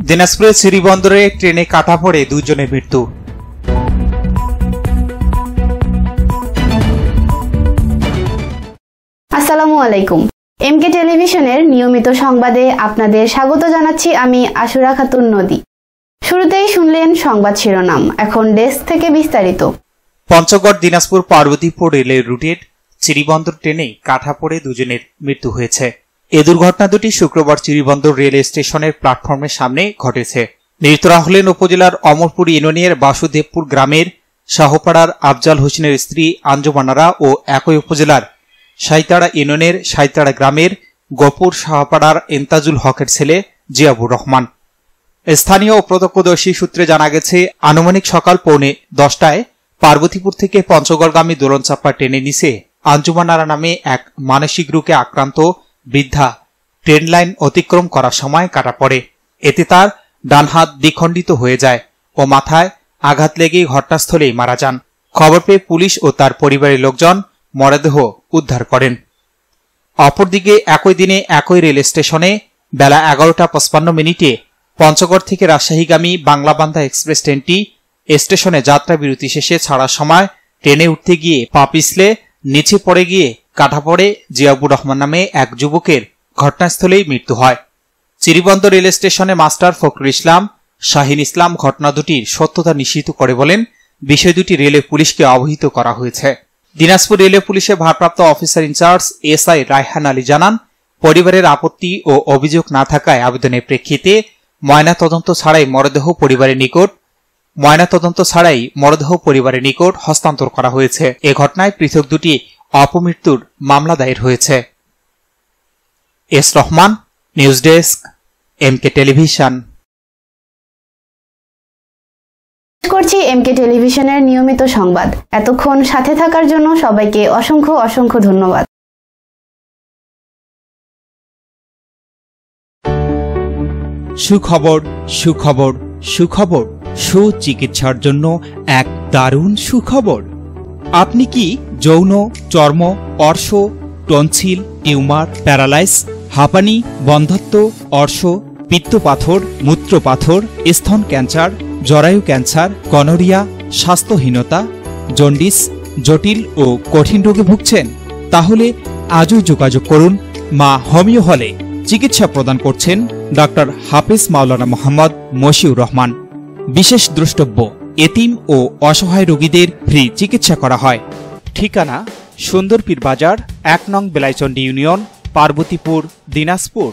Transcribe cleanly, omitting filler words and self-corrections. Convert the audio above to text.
দিনাজপুরের শ্রীবন্দরে ট্রেনে কাটা পড়ে দুজনের মৃত্যু। আসসালামু আলাইকুম। এমকে টেলিভিশনের নিয়মিত সংবাদে আপনাদের স্বাগত জানাচ্ছি আমি আশুরা খাতুন নদী। শুরুতেই শুনলেন সংবাদ শিরোনাম, এখন ডেস্ক থেকে বিস্তারিত। পঞ্চগড় দিনাজপুর পার্বতীপুর রেলের রুটের শ্রীবন্দর ট্রেনে কাটা পড়ে দুজনের মৃত্যু হয়েছে। এ দুর্ঘটনা দুটি শুক্রবার শ্রীবন্দর রেল স্টেশনের প্ল্যাটফর্মের সামনে ঘটেছে। নিহতরা হলেন উপজেলার অমরপুর ইউনিয়নের বাসুদেবপুর গ্রামের শাহপাড়ার আফজাল হোসেনের স্ত্রী আঞ্জুমানারা ও একই উপজেলার সাইতাড়া ইউনিয়নের সাইতাড়া গ্রামের গপুর শাহপাড়ার এন্তাজুল হকের ছেলে জিয়াবুর রহমান। স্থানীয় ও প্রত্যক্ষদর্শী সূত্রে জানা গেছে, আনুমানিক সকাল 10:45টায় পার্বতীপুর থেকে পঞ্চগড়গামী দোলনচাপা ট্রেনে নিচে আঞ্জুমানারা নামে এক মানসিক রোগে আক্রান্ত বৃদ্ধা ট্রেন লাইন অতিক্রম করার সময় কাটা পড়ে। এতে তার ডান হাত দ্বিখণ্ডিত হয়ে যায় ও মাথায় আঘাত লেগে ঘটনাস্থলেই মারা যান। খবর পেয়ে পুলিশ ও তার পরিবারের লোকজন মরদেহ উদ্ধার করেন। অপরদিকে একই দিনে একই রেল স্টেশনে বেলা 11:55 পঞ্চগড় থেকে রাজশাহীগামী বাংলাবান্ধা এক্সপ্রেস ট্রেনটি স্টেশনে যাত্রা বিরতি শেষে ছাড়ার সময় ট্রেনে উঠতে গিয়ে পা পিছলে নিচে পড়ে গিয়ে কাটা পড়ে জিয়াবুর রহমান নামে এক যুবকের ঘটনাস্থলেই মৃত্যু হয়। শ্রীবন্দর রেল স্টেশনে মাস্টার ফখরুল ইসলাম, শাহিন ইসলাম ঘটনা দুটির সত্যতা নিশ্চিত করে বলেন, বিষয় দুটি রেলে পুলিশকে অবহিত করা হয়েছে। দিনাজপুর রেলে পুলিশের ভারপ্রাপ্ত officer in charge SI Raihan Ali জানান, পরিবারের আপত্তি ও অভিযোগ না থাকায় আবেদনের প্রেক্ষিতে ময়নাতদন্ত ছাড়াই মরদেহ পরিবারের নিকট হস্তান্তর করা হয়েছে। এ ঘটনায় পৃথক দুটি অপমৃত্যুর মামলা দায়ের হয়েছে। S Rahman, news desk, MK television. করছি এমকে টেলিভিশনের নিয়মিত সংবাদ। এতক্ষণ সাথে থাকার জন্য সবাইকে অসংখ্য অসংখ্য ধন্যবাদ। সুখবর, সুখবর, সুখবর। সুচিকিৎসার জন্য এক দারুণ সুখবর। আপনি কি যৌন, চর্ম, অর্শ, টনসিল, টিউমার, প্যারালাইস, হাঁপানি, বন্ধ্যাত্ব, অর্শ, পিত্তপাথর, মূত্রপাথর, স্তন ক্যান্সার, জরায়ু ক্যান্সার, গনোরিয়া, স্বাস্থ্যহীনতা, জন্ডিস, জটিল ও কঠিন রোগে ভুগছেন? তাহলে আজই যোগাযোগ করুন মা হোমিও হলে। চিকিৎসা প্রদান করছেন ডক্টর হাফেজ মাওলানা মোহাম্মদ মশিউর রহমান। বিশেষ দ্রষ্টব্য, এতিম ও অসহায় রোগীদের ফ্রি চিকিৎসা করা হয়। ঠিকানা সুন্দরপীর বাজার, 1 নং বেলাইচন্ডী ইউনিয়ন, পার্বতীপুর, দিনাজপুর।